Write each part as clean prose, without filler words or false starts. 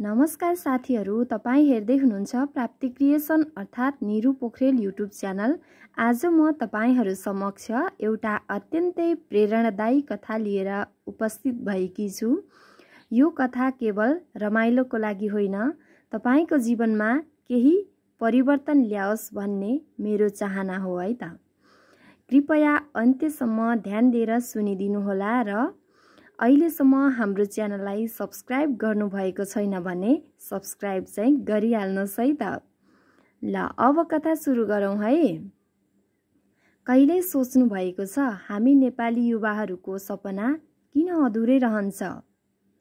नमस्कार साथीहरू, तपाईं हेर्दै हुनुहुन्छ प्राप्ति क्रिएसन अर्थात् निरु पोखरेल युट्युब च्यानल। आज म तपाईंहरू समक्ष एउटा अत्यन्तै प्रेरणादायी कथा लिएर उपस्थित भएकी छु। यो कथा केवल रमाइलोको लागि होइन, तपाईंको जीवनमा केही परिवर्तन ल्याओस् भन्ने मेरो चाहना हो है त। कृपया अन्त्यसम्म ध्यान दिएर सुनिदिनुहोला र अहिलेसम्म हाम्रो च्यानललाई सब्स्क्राइब गर्नुभएको छैन भने सब्स्क्राइब चाहिँ गरिहाल्नुहोस् है त। ल अब कथा सुरु गरौँ है। कहिल्यै सोच्नु भएको छ हामी नेपाली युवाहरूको सपना किन अधुरै रहन्छ?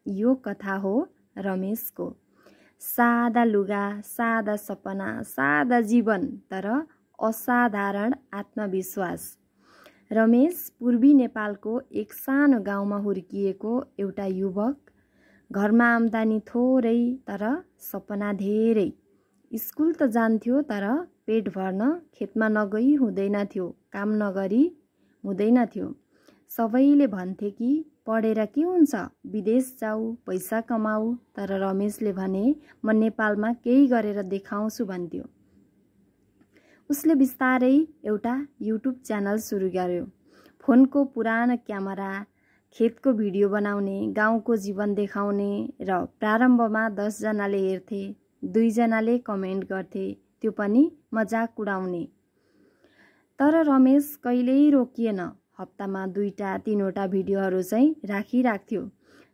यो कथा हो रमेशको। सादा लुगा, सादा सपना, सादा जीवन, तर असाधारण आत्मविश्वास। रमेश पूर्वी नेपालको एक सानो गाउँमा हुर्किएको एउटा युवक। घरमा आम्दानी थोरै तर सपना धेरै। स्कुल त जान्थ्यो तर पेट भर्न खेतमा नगई हुँदैनथ्यो, काम नगरी हुँदैनथ्यो। सबैले भन्थे कि पढेर के हुन्छ, विदेश जाऊ, पैसा कमाऊ। तर रमेशले भने म नेपालमा केही गरेर देखाउँछु भन्थ्यो। उसले बिस्तारै एउटा युट्युब च्यानल सुरु गर्यो। फोनको पुरानो क्यामेरा, खेतको भिडियो बनाउने, गाउँको जीवन देखाउने र प्रारम्भमा 10 जनाले हेर्थे, 2 जनाले कमेन्ट गर्थे, त्यो पनि मजाक उडाउने। तर रमेश कहिल्यै रोकिएन। हप्तामा 2-3वटा भिडियोहरू चाहिँ राखिराख्थ्यो।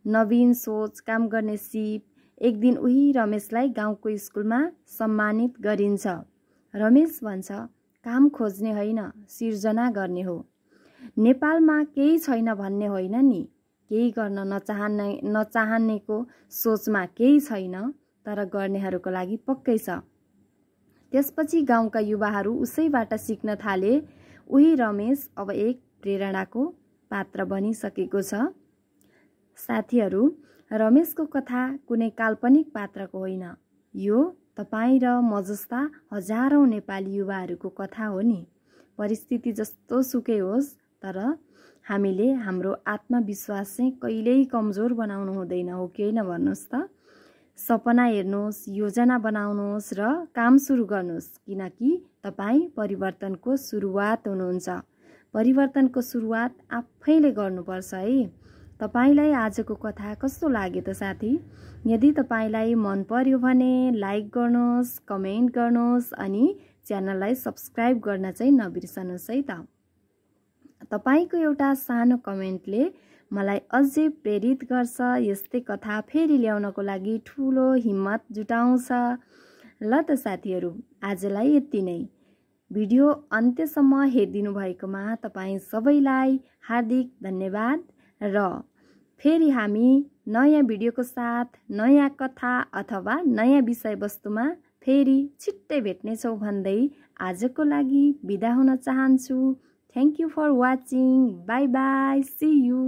नवीन सोच, काम गर्ने सिप। एक दिन उही रमेशलाई गाउँको स्कुलमा सम्मानित गरिन्छ। रमेश भन्छ, काम खोज्ने होइन, सिर्जना गर्ने हो। नेपालमा केही छैन भन्ने होइन नि, केही गर्न नचाहनेको सोचमा केही छैन, तर गर्नेहरूको लागि पक्कै छ। त्यसपछि गाउँका युवाहरू उसैबाट सिक्न थाले। उही रमेश अब एक प्रेरणाको पात्र बनिसकेको छ। साथीहरू, रमेशको कथा कुनै काल्पनिक पात्रको होइन, यो तपाईँ र म जस्ता हजारौं नेपाली युवाहरूको कथा हो नि। परिस्थिति जस्तो सुकै होस्, तर हामीले हाम्रो आत्मविश्वास चाहिँ कहिल्यै कमजोर बनाउनु हुँदैन, हो कि होइन भन्नुहोस् त। सपना हेर्नुहोस्, योजना बनाउनुहोस् र काम सुरु गर्नुहोस्, किनकि तपाईँ परिवर्तनको सुरुवात हुनुहुन्छ। परिवर्तनको सुरुवात आफैले गर्नुपर्छ है। तपाईलाई आजको कथा कस्तो लाग्यो त साथी? यदि तपाईलाई मन पर्यो भने लाइक गर्नुहोस्, कमेन्ट गर्नुहोस् अनि च्यानललाई सब्स्क्राइब गर्न चाहिँ नबिर्सनुहोस् है त। तपाईको एउटा सानो कमेन्टले मलाई अझै प्रेरित गर्छ, यस्तै कथा फेरि ल्याउनको लागि ठुलो हिम्मत जुटाउँछ। ल त साथीहरू, आजलाई यति नै। भिडियो अन्त्यसम्म हेरिदिनु भएकोमा तपाईँ सबैलाई हार्दिक धन्यवाद र फेरि हामी नयाँ भिडियोको साथ नयाँ कथा अथवा नयाँ विषयवस्तुमा फेरि छिट्टै भेट्नेछौँ भन्दै आजको लागि बिदा हुन चाहन्छु। Thank you for watching. Bye bye. See you.